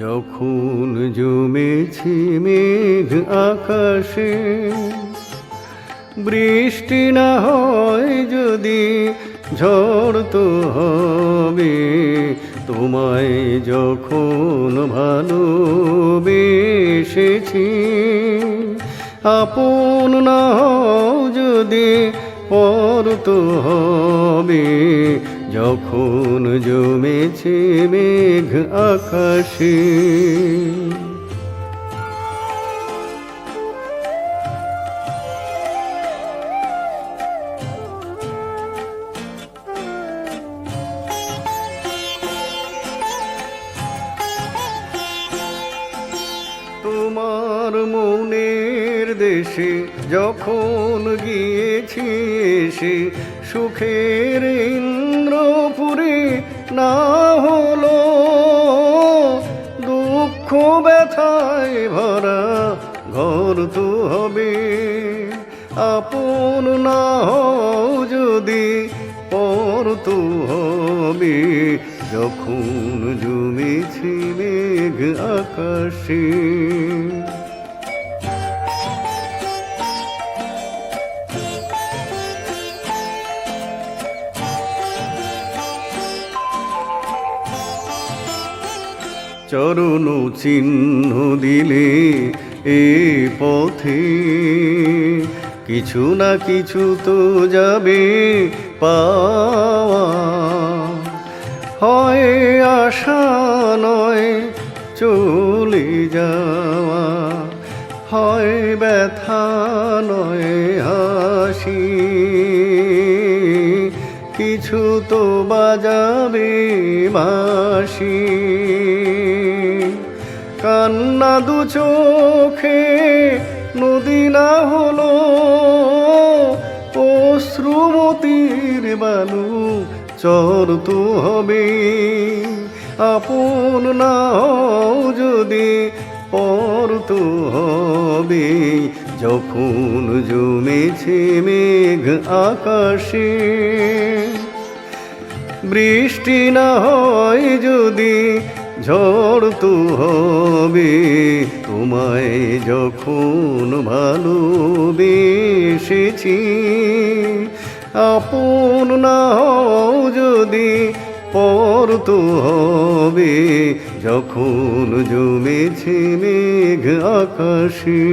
যখন জমেছি মেঘ আকাশে, বৃষ্টি না হয় যদি ঝড় তো হবে। তোমায় যখন ভালোবেসেছি, আপন না হও যদি পর তো হবে। যখন জমেছে মেঘ আকাশে, তোমার মনের দেশে যখন গিয়েছি এসে, সুখের ইন্দ্রপুরে না হলো, দুঃখ ব্যথায় ভরা ঘর তো হবে। আপন না হও যদি পর তো হবে। যখন জমেছি মেঘ আকাশে, চরণ চিহ্ন দিলে এ পথে, কিছু না কিছু তো যাবে পাওয়া। হয় আশা নয় চলে যাওয়া, হয় ব্যথা নয় হাসি। কিছু তো বাজাবে বাঁশি, কান্না দু চোখে নদী না হলো, অশ্রুমতির বালু চর তো হবে। আপন না হও যদি পর তো হবে। যখন জমেছে মেঘ আকাশে, বৃষ্টি না হয় যদি ঝড় তো হবে। তোমায় যখন ভালোবেসেছি, আপন না হও যদি পর তো হবে। যখন জমেছে মেঘ আকাশে।